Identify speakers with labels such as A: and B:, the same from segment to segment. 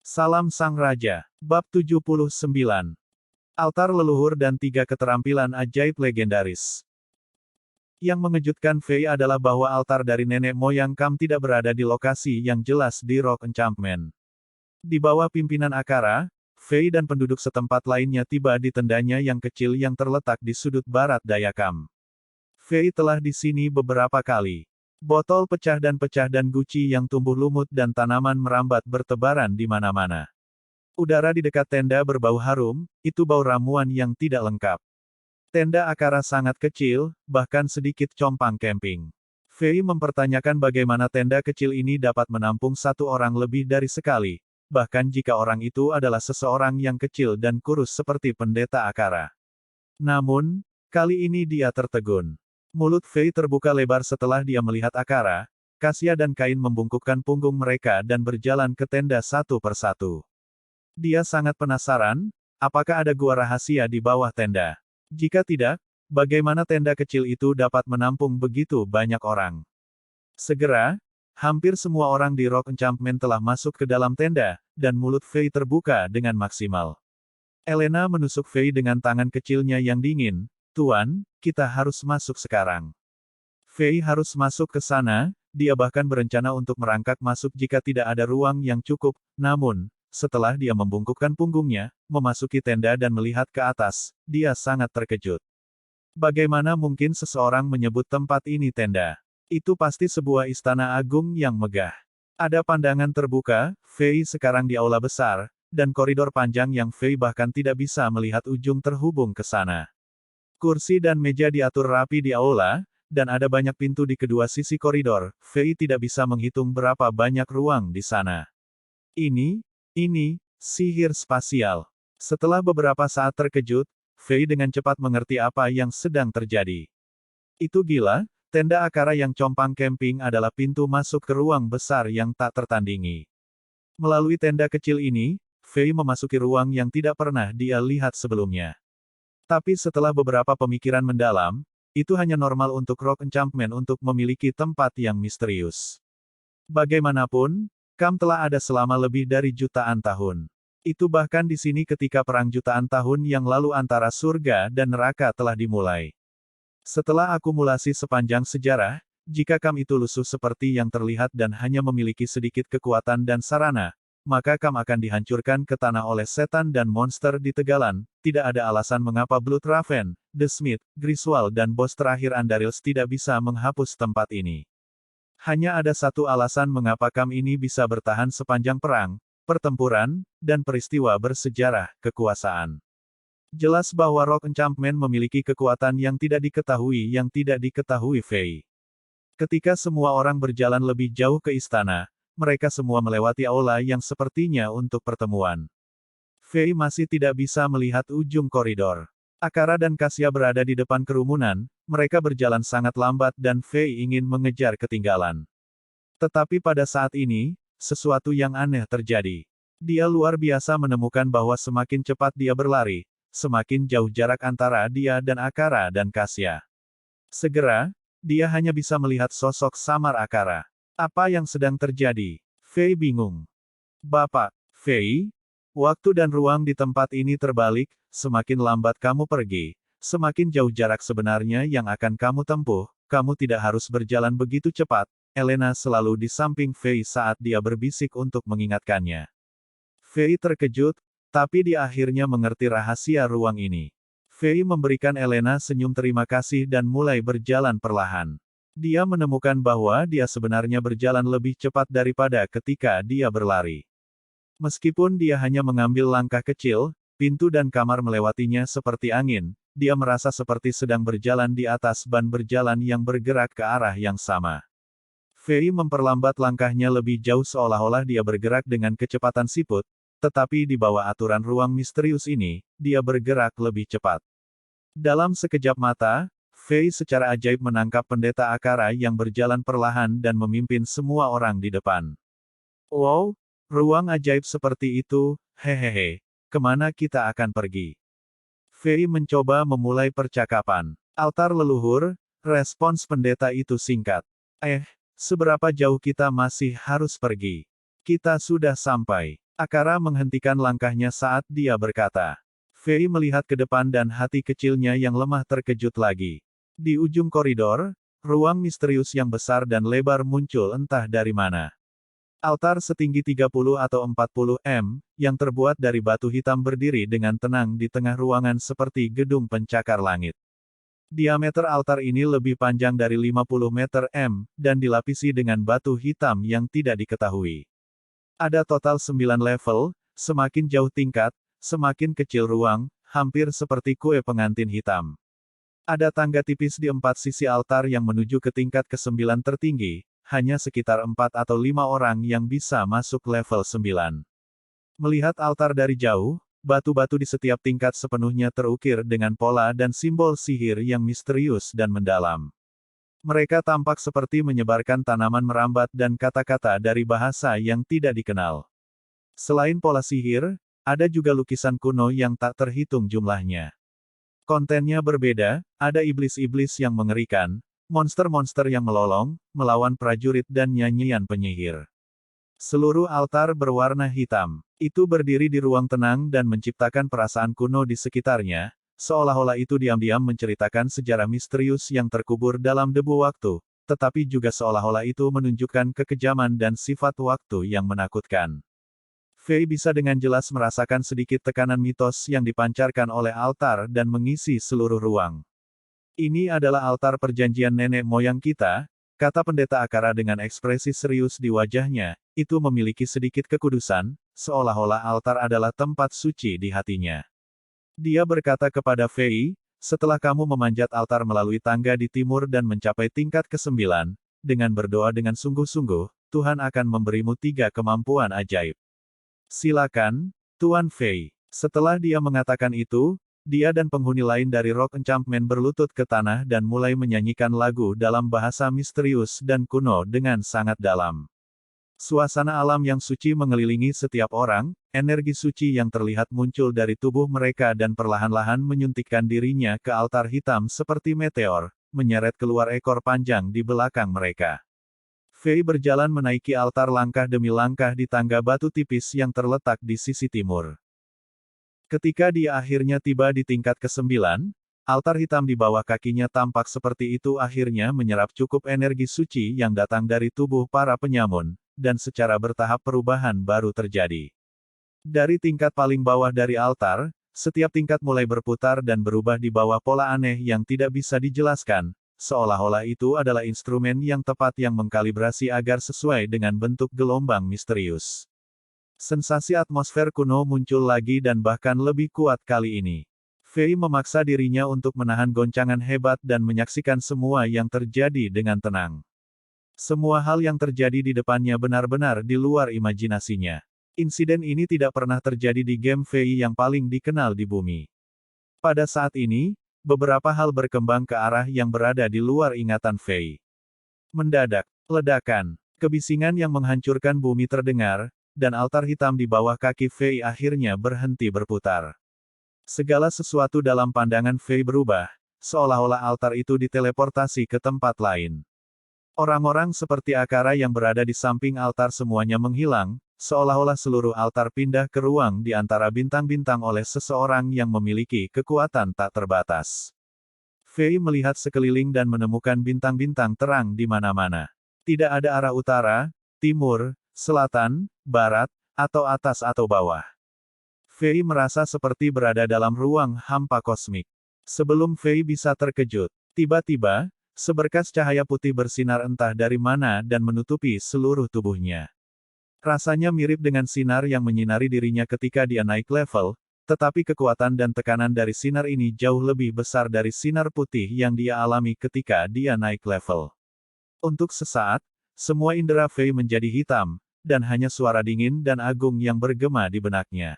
A: Salam Sang Raja. Bab 79. Altar Leluhur dan 3 Keterampilan Ajaib Legendaris. Yang mengejutkan Fei adalah bahwa altar dari nenek moyang Kam tidak berada di lokasi yang jelas di Rock Enchantment. Di bawah pimpinan Akara, Fei dan penduduk setempat lainnya tiba di tendanya yang kecil yang terletak di sudut barat daya Kam. Fei telah di sini beberapa kali. Botol pecah dan guci yang tumbuh lumut dan tanaman merambat bertebaran di mana-mana. Udara di dekat tenda berbau harum, itu bau ramuan yang tidak lengkap. Tenda Akara sangat kecil, bahkan sedikit compang camping. Fei mempertanyakan bagaimana tenda kecil ini dapat menampung satu orang lebih dari sekali, bahkan jika orang itu adalah seseorang yang kecil dan kurus seperti pendeta Akara. Namun, kali ini dia tertegun. Mulut Fei terbuka lebar setelah dia melihat Akara, Kasya dan Kain membungkukkan punggung mereka dan berjalan ke tenda satu persatu. Dia sangat penasaran, apakah ada gua rahasia di bawah tenda? Jika tidak, bagaimana tenda kecil itu dapat menampung begitu banyak orang? Segera, hampir semua orang di Rock Enchantment telah masuk ke dalam tenda, dan mulut Fei terbuka dengan maksimal. Elena menusuk Fei dengan tangan kecilnya yang dingin. Tuan, kita harus masuk sekarang. Fei harus masuk ke sana, dia bahkan berencana untuk merangkak masuk jika tidak ada ruang yang cukup, namun, setelah dia membungkukkan punggungnya, memasuki tenda dan melihat ke atas, dia sangat terkejut. Bagaimana mungkin seseorang menyebut tempat ini tenda? Itu pasti sebuah istana agung yang megah. Ada pandangan terbuka, Fei sekarang di aula besar, dan koridor panjang yang Fei bahkan tidak bisa melihat ujung terhubung ke sana. Kursi dan meja diatur rapi di aula, dan ada banyak pintu di kedua sisi koridor. Fei tidak bisa menghitung berapa banyak ruang di sana. Ini sihir spasial. Setelah beberapa saat terkejut, Fei dengan cepat mengerti apa yang sedang terjadi. Itu gila, tenda Akara yang compang camping adalah pintu masuk ke ruang besar yang tak tertandingi. Melalui tenda kecil ini, Fei memasuki ruang yang tidak pernah dia lihat sebelumnya. Tapi setelah beberapa pemikiran mendalam, itu hanya normal untuk Rock Enchantment untuk memiliki tempat yang misterius. Bagaimanapun, Kam telah ada selama lebih dari jutaan tahun. Itu bahkan di sini ketika perang jutaan tahun yang lalu antara surga dan neraka telah dimulai. Setelah akumulasi sepanjang sejarah, jika Kam itu lusuh seperti yang terlihat dan hanya memiliki sedikit kekuatan dan sarana, maka Kam akan dihancurkan ke tanah oleh setan dan monster di tegalan. Tidak ada alasan mengapa Blood Raven, The Smith, Griswold dan bos terakhir Andarils tidak bisa menghapus tempat ini. Hanya ada satu alasan mengapa Kam ini bisa bertahan sepanjang perang, pertempuran, dan peristiwa bersejarah, kekuasaan. Jelas bahwa Rock Enchantment memiliki kekuatan yang tidak diketahui Fei. Ketika semua orang berjalan lebih jauh ke istana, mereka semua melewati aula yang sepertinya untuk pertemuan. Fei masih tidak bisa melihat ujung koridor. Akara dan Kasya berada di depan kerumunan, mereka berjalan sangat lambat dan Fei ingin mengejar ketinggalan. Tetapi pada saat ini, sesuatu yang aneh terjadi. Dia luar biasa menemukan bahwa semakin cepat dia berlari, semakin jauh jarak antara dia dan Akara dan Kasya. Segera, dia hanya bisa melihat sosok samar Akara. Apa yang sedang terjadi? Fei bingung. Bapak, Fei, waktu dan ruang di tempat ini terbalik, semakin lambat kamu pergi, semakin jauh jarak sebenarnya yang akan kamu tempuh, kamu tidak harus berjalan begitu cepat. Elena selalu di samping Fei saat dia berbisik untuk mengingatkannya. Fei terkejut, tapi dia akhirnya mengerti rahasia ruang ini. Fei memberikan Elena senyum terima kasih dan mulai berjalan perlahan. Dia menemukan bahwa dia sebenarnya berjalan lebih cepat daripada ketika dia berlari. Meskipun dia hanya mengambil langkah kecil, pintu dan kamar melewatinya seperti angin, dia merasa seperti sedang berjalan di atas ban berjalan yang bergerak ke arah yang sama. Fei memperlambat langkahnya lebih jauh seolah-olah dia bergerak dengan kecepatan siput, tetapi di bawah aturan ruang misterius ini, dia bergerak lebih cepat. Dalam sekejap mata, Fei secara ajaib menangkap pendeta Akara yang berjalan perlahan dan memimpin semua orang di depan. Wow, ruang ajaib seperti itu, hehehe, kemana kita akan pergi? Fei mencoba memulai percakapan. Altar leluhur, respons pendeta itu singkat. Seberapa jauh kita masih harus pergi? Kita sudah sampai. Akara menghentikan langkahnya saat dia berkata. Fei melihat ke depan dan hati kecilnya yang lemah terkejut lagi. Di ujung koridor, ruang misterius yang besar dan lebar muncul entah dari mana. Altar setinggi 30 atau 40 m, yang terbuat dari batu hitam berdiri dengan tenang di tengah ruangan seperti gedung pencakar langit. Diameter altar ini lebih panjang dari 50 meter m, dan dilapisi dengan batu hitam yang tidak diketahui. Ada total 9 level, semakin jauh tingkat, semakin kecil ruang, hampir seperti kue pengantin hitam. Ada tangga tipis di 4 sisi altar yang menuju ke tingkat ke-9 tertinggi, hanya sekitar 4 atau 5 orang yang bisa masuk level 9. Melihat altar dari jauh, batu-batu di setiap tingkat sepenuhnya terukir dengan pola dan simbol sihir yang misterius dan mendalam. Mereka tampak seperti menyebarkan tanaman merambat dan kata-kata dari bahasa yang tidak dikenal. Selain pola sihir, ada juga lukisan kuno yang tak terhitung jumlahnya. Kontennya berbeda, ada iblis-iblis yang mengerikan, monster-monster yang melolong, melawan prajurit dan nyanyian penyihir. Seluruh altar berwarna hitam. Itu berdiri di ruang tenang dan menciptakan perasaan kuno di sekitarnya, seolah-olah itu diam-diam menceritakan sejarah misterius yang terkubur dalam debu waktu, tetapi juga seolah-olah itu menunjukkan kekejaman dan sifat waktu yang menakutkan. Fei bisa dengan jelas merasakan sedikit tekanan mitos yang dipancarkan oleh altar dan mengisi seluruh ruang. Ini adalah altar perjanjian nenek moyang kita, kata pendeta Akara dengan ekspresi serius di wajahnya, itu memiliki sedikit kekudusan, seolah-olah altar adalah tempat suci di hatinya. Dia berkata kepada Fei, setelah kamu memanjat altar melalui tangga di timur dan mencapai tingkat ke-9, dengan berdoa dengan sungguh-sungguh, Tuhan akan memberimu 3 kemampuan ajaib. Silakan, Tuan Fei. Setelah dia mengatakan itu, dia dan penghuni lain dari Rock Enchantment berlutut ke tanah dan mulai menyanyikan lagu dalam bahasa misterius dan kuno dengan sangat dalam. Suasana alam yang suci mengelilingi setiap orang, energi suci yang terlihat muncul dari tubuh mereka dan perlahan-lahan menyuntikkan dirinya ke altar hitam seperti meteor, menyeret keluar ekor panjang di belakang mereka. Fei berjalan menaiki altar langkah demi langkah di tangga batu tipis yang terletak di sisi timur. Ketika dia akhirnya tiba di tingkat ke-9, altar hitam di bawah kakinya tampak seperti itu akhirnya menyerap cukup energi suci yang datang dari tubuh para penyamun, dan secara bertahap perubahan baru terjadi. Dari tingkat paling bawah dari altar, setiap tingkat mulai berputar dan berubah di bawah pola aneh yang tidak bisa dijelaskan, seolah-olah itu adalah instrumen yang tepat yang mengkalibrasi agar sesuai dengan bentuk gelombang misterius. Sensasi atmosfer kuno muncul lagi dan bahkan lebih kuat kali ini. Fei memaksa dirinya untuk menahan goncangan hebat dan menyaksikan semua yang terjadi dengan tenang. Semua hal yang terjadi di depannya benar-benar di luar imajinasinya. Insiden ini tidak pernah terjadi di game Fei yang paling dikenal di bumi. Pada saat ini, beberapa hal berkembang ke arah yang berada di luar ingatan Fei. Mendadak, ledakan, kebisingan yang menghancurkan bumi terdengar, dan altar hitam di bawah kaki Fei akhirnya berhenti berputar. Segala sesuatu dalam pandangan Fei berubah, seolah-olah altar itu diteleportasi ke tempat lain. Orang-orang seperti Akara yang berada di samping altar semuanya menghilang, seolah-olah seluruh altar pindah ke ruang di antara bintang-bintang oleh seseorang yang memiliki kekuatan tak terbatas. Fei melihat sekeliling dan menemukan bintang-bintang terang di mana-mana. Tidak ada arah utara, timur, selatan, barat, atau atas atau bawah. Fei merasa seperti berada dalam ruang hampa kosmik. Sebelum Fei bisa terkejut, tiba-tiba, seberkas cahaya putih bersinar entah dari mana dan menutupi seluruh tubuhnya. Rasanya mirip dengan sinar yang menyinari dirinya ketika dia naik level, tetapi kekuatan dan tekanan dari sinar ini jauh lebih besar dari sinar putih yang dia alami ketika dia naik level. Untuk sesaat, semua indera Fei menjadi hitam, dan hanya suara dingin dan agung yang bergema di benaknya.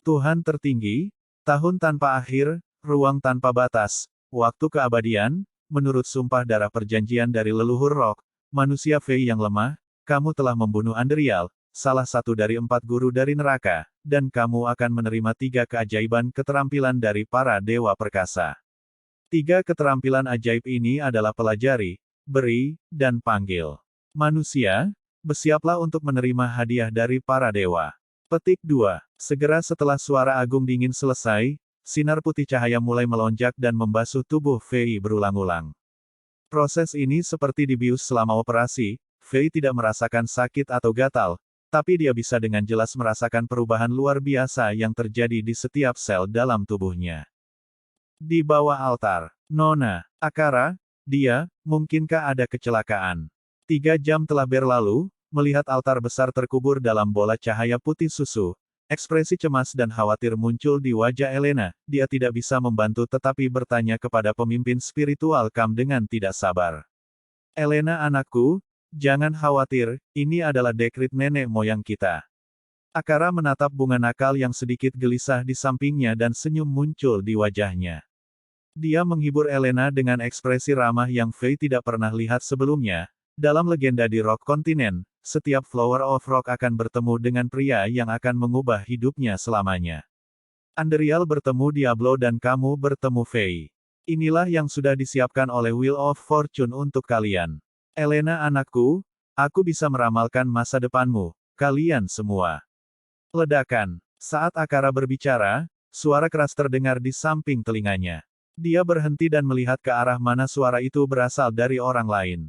A: Tuhan tertinggi, tahun tanpa akhir, ruang tanpa batas, waktu keabadian, menurut sumpah darah perjanjian dari leluhur Rock, manusia Fei yang lemah, kamu telah membunuh Andrial, salah satu dari 4 guru dari neraka, dan kamu akan menerima 3 keajaiban keterampilan dari para dewa perkasa. 3 keterampilan ajaib ini adalah pelajari, beri, dan panggil. Manusia, bersiaplah untuk menerima hadiah dari para dewa. Petik 2. Segera setelah suara agung dingin selesai, sinar putih cahaya mulai melonjak dan membasuh tubuh Fei berulang-ulang. Proses ini seperti dibius selama operasi, Fei tidak merasakan sakit atau gatal, tapi dia bisa dengan jelas merasakan perubahan luar biasa yang terjadi di setiap sel dalam tubuhnya. Di bawah altar, Nona, Akara, dia, mungkinkah ada kecelakaan? 3 jam telah berlalu, melihat altar besar terkubur dalam bola cahaya putih susu. Ekspresi cemas dan khawatir muncul di wajah Elena, dia tidak bisa membantu tetapi bertanya kepada pemimpin spiritual Kam dengan tidak sabar. Elena anakku, jangan khawatir, ini adalah dekrit nenek moyang kita. Akara menatap bunga nakal yang sedikit gelisah di sampingnya dan senyum muncul di wajahnya. Dia menghibur Elena dengan ekspresi ramah yang Fei tidak pernah lihat sebelumnya. Dalam legenda di Rock Continent, setiap Flower of Rock akan bertemu dengan pria yang akan mengubah hidupnya selamanya. Andriel bertemu Diablo dan kamu bertemu Fei. Inilah yang sudah disiapkan oleh Wheel of Fortune untuk kalian. Elena anakku, aku bisa meramalkan masa depanmu, kalian semua. Ledakan. Saat Akara berbicara, suara keras terdengar di samping telinganya. Dia berhenti dan melihat ke arah mana suara itu berasal dari orang lain.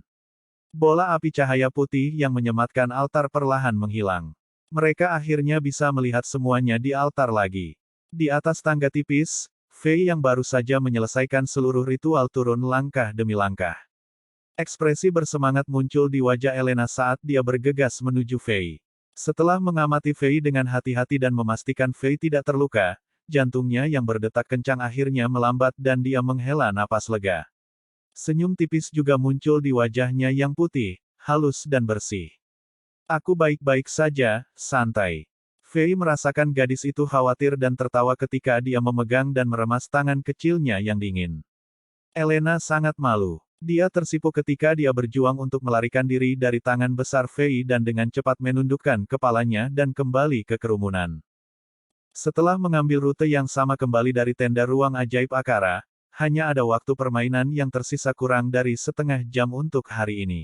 A: Bola api cahaya putih yang menyematkan altar perlahan menghilang. Mereka akhirnya bisa melihat semuanya di altar lagi. Di atas tangga tipis, Fei yang baru saja menyelesaikan seluruh ritual turun langkah demi langkah. Ekspresi bersemangat muncul di wajah Elena saat dia bergegas menuju Fei. Setelah mengamati Fei dengan hati-hati dan memastikan Fei tidak terluka, jantungnya yang berdetak kencang akhirnya melambat dan dia menghela napas lega. Senyum tipis juga muncul di wajahnya yang putih, halus dan bersih. Aku baik-baik saja, santai. Fei merasakan gadis itu khawatir dan tertawa ketika dia memegang dan meremas tangan kecilnya yang dingin. Elena sangat malu. Dia tersipu ketika dia berjuang untuk melarikan diri dari tangan besar Fei dan dengan cepat menundukkan kepalanya dan kembali ke kerumunan. Setelah mengambil rute yang sama kembali dari tenda ruang ajaib Akara, hanya ada waktu permainan yang tersisa kurang dari setengah jam untuk hari ini.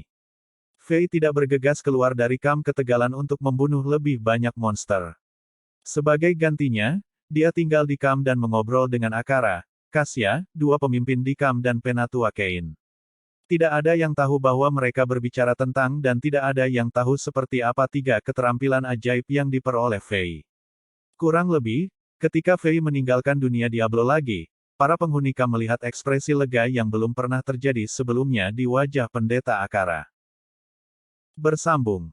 A: Fei tidak bergegas keluar dari kamp ketegalan untuk membunuh lebih banyak monster. Sebagai gantinya, dia tinggal di kamp dan mengobrol dengan Akara, Kasya, dua pemimpin di kamp dan Penatua Kain. Tidak ada yang tahu bahwa mereka berbicara tentang dan tidak ada yang tahu seperti apa 3 keterampilan ajaib yang diperoleh Fei. Kurang lebih, ketika Fei meninggalkan dunia Diablo lagi, para penghuni kamp melihat ekspresi lega yang belum pernah terjadi sebelumnya di wajah pendeta Akara. Bersambung.